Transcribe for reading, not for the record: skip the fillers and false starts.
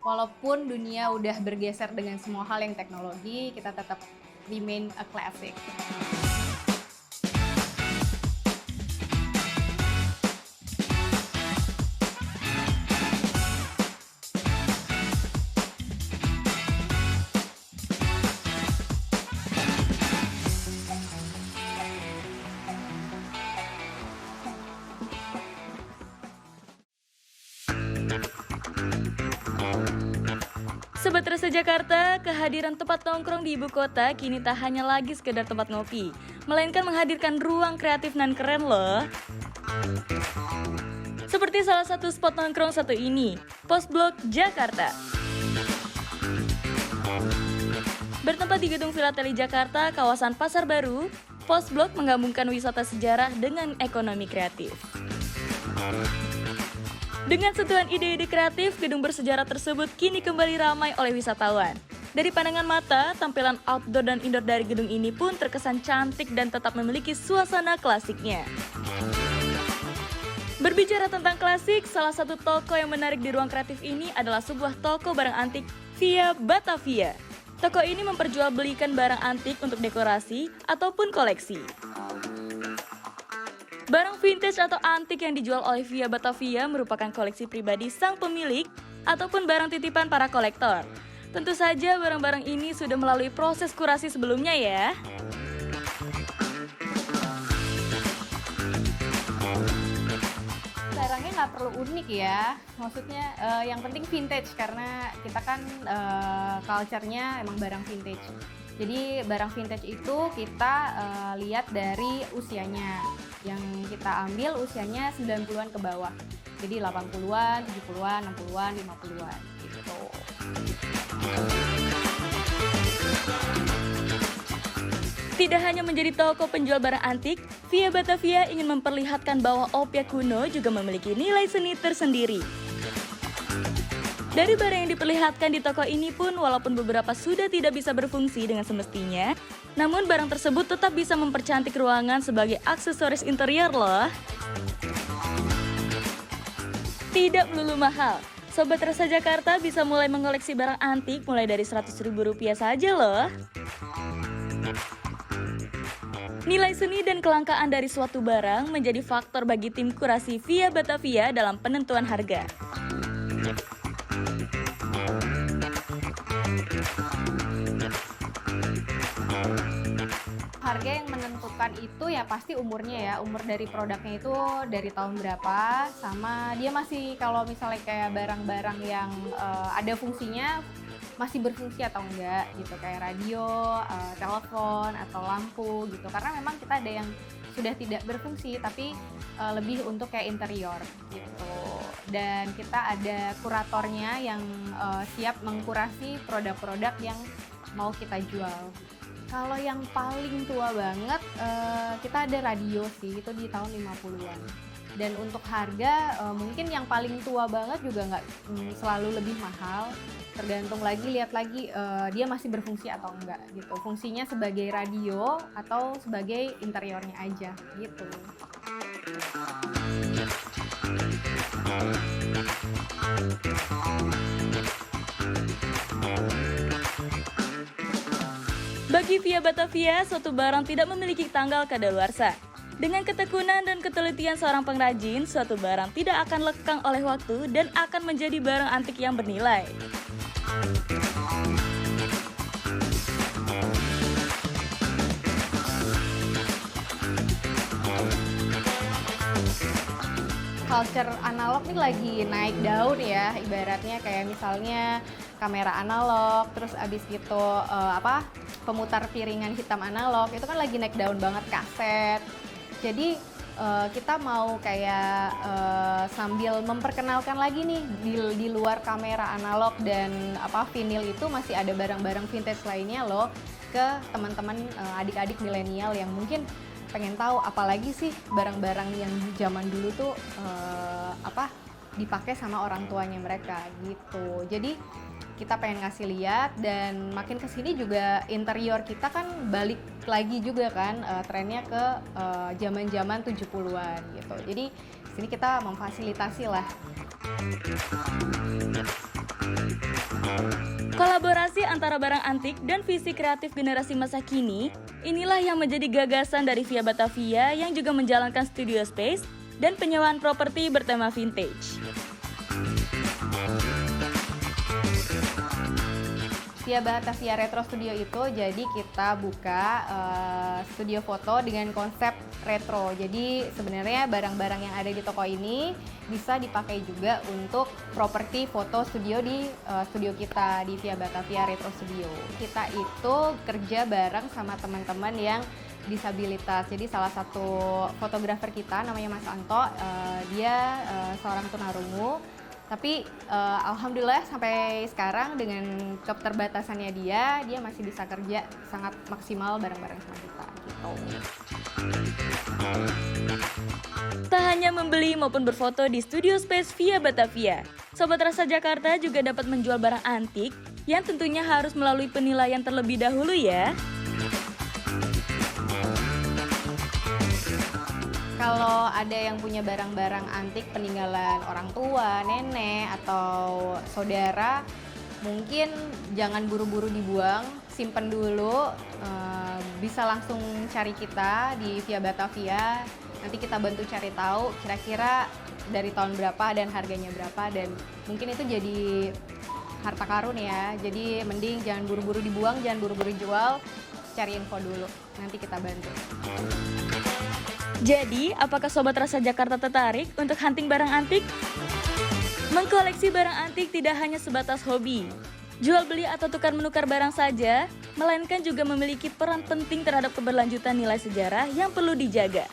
Walaupun dunia udah bergeser dengan semua hal yang teknologi, kita tetap remain a classic. Sobat Rasa Jakarta, kehadiran tempat nongkrong di ibu kota kini tak hanya lagi sekedar tempat ngopi, melainkan menghadirkan ruang kreatif nan keren loh. Seperti salah satu spot nongkrong satu ini, Post Blok Jakarta. Bertempat di Gedung Filateli Jakarta, kawasan Pasar Baru, Post Blok menggabungkan wisata sejarah dengan ekonomi kreatif. Dengan sentuhan ide-ide kreatif, gedung bersejarah tersebut kini kembali ramai oleh wisatawan. Dari pandangan mata, tampilan outdoor dan indoor dari gedung ini pun terkesan cantik dan tetap memiliki suasana klasiknya. Berbicara tentang klasik, salah satu toko yang menarik di ruang kreatif ini adalah sebuah toko barang antik Via Batavia. Toko ini memperjualbelikan barang antik untuk dekorasi ataupun koleksi. Barang vintage atau antik yang dijual oleh Via Batavia merupakan koleksi pribadi sang pemilik ataupun barang titipan para kolektor. Tentu saja barang-barang ini sudah melalui proses kurasi sebelumnya ya. Barangnya nggak perlu unik ya, maksudnya yang penting vintage karena kita kan culture-nya emang barang vintage. Jadi barang vintage itu kita lihat dari usianya. Yang kita ambil usianya 90-an ke bawah. Jadi 80-an, 70-an, 60-an, 50-an gitu. Tidak hanya menjadi toko penjual barang antik, Via Batavia ingin memperlihatkan bahwa objek kuno juga memiliki nilai seni tersendiri. Dari barang yang diperlihatkan di toko ini pun walaupun beberapa sudah tidak bisa berfungsi dengan semestinya, namun barang tersebut tetap bisa mempercantik ruangan sebagai aksesoris interior loh. Tidak melulu mahal, Sobat Rasa Jakarta bisa mulai mengoleksi barang antik mulai dari Rp100.000 saja loh. Nilai seni dan kelangkaan dari suatu barang menjadi faktor bagi tim kurasi Via Batavia dalam penentuan harga. Harga yang menentukan itu ya pasti umurnya ya, umur dari produknya itu dari tahun berapa, sama dia masih kalau misalnya kayak barang-barang yang ada fungsinya masih berfungsi atau enggak gitu, kayak radio, telepon atau lampu gitu, karena memang kita ada yang sudah tidak berfungsi tapi lebih untuk kayak interior gitu. Dan kita ada kuratornya yang siap mengkurasi produk-produk yang mau kita jual. Kalau yang paling tua banget, kita ada radio sih, itu di tahun 50-an. Dan untuk harga, mungkin yang paling tua banget juga nggak selalu lebih mahal. Tergantung lagi, lihat lagi dia masih berfungsi atau enggak gitu. Fungsinya sebagai radio atau sebagai interiornya aja gitu. Bagi Via Batavia, suatu barang tidak memiliki tanggal kadaluarsa. Dengan ketekunan dan ketelitian seorang pengrajin, suatu barang tidak akan lekang oleh waktu dan akan menjadi barang antik yang bernilai. Culture analog ini lagi naik daun ya, ibaratnya kayak misalnya kamera analog, terus abis gitu pemutar piringan hitam analog, itu kan lagi naik daun banget, kaset. Jadi kita mau kayak sambil memperkenalkan lagi nih di luar kamera analog dan vinil itu masih ada barang-barang vintage lainnya loh ke teman-teman adik-adik milenial yang mungkin pengen tahu apalagi sih barang-barang yang zaman dulu tuh dipakai sama orang tuanya mereka gitu. Jadi kita pengen ngasih lihat dan makin kesini juga interior kita kan balik lagi juga kan trennya ke zaman-zaman 70-an gitu. Jadi sini kita memfasilitasi lah. Kolaborasi antara barang antik dan visi kreatif generasi masa kini, inilah yang menjadi gagasan dari Via Batavia yang juga menjalankan studio space dan penyewaan properti bertema vintage. Via Batavia Retro Studio itu jadi kita buka studio foto dengan konsep retro. Jadi sebenarnya barang-barang yang ada di toko ini bisa dipakai juga untuk properti foto studio di studio kita di Via Batavia Retro Studio. Kita itu kerja bareng sama teman-teman yang disabilitas. Jadi salah satu fotografer kita namanya Mas Anto, dia seorang tunarungu. Tapi alhamdulillah sampai sekarang dengan keterbatasannya dia masih bisa kerja sangat maksimal bareng-bareng sama kita gitu. Tak hanya membeli maupun berfoto di studio space Via Batavia, Sobat Rasa Jakarta juga dapat menjual barang antik yang tentunya harus melalui penilaian terlebih dahulu ya. Kalau ada yang punya barang-barang antik peninggalan orang tua, nenek, atau saudara, mungkin jangan buru-buru dibuang, simpen dulu, bisa langsung cari kita di Via Batavia, nanti kita bantu cari tahu kira-kira dari tahun berapa dan harganya berapa, dan mungkin itu jadi harta karun ya, jadi mending jangan buru-buru dibuang, jangan buru-buru jual, cari info dulu, nanti kita bantu. Jadi, apakah Sobat Rasa Jakarta tertarik untuk hunting barang antik? Mengkoleksi barang antik tidak hanya sebatas hobi. Jual beli atau tukar-menukar barang saja, melainkan juga memiliki peran penting terhadap keberlanjutan nilai sejarah yang perlu dijaga.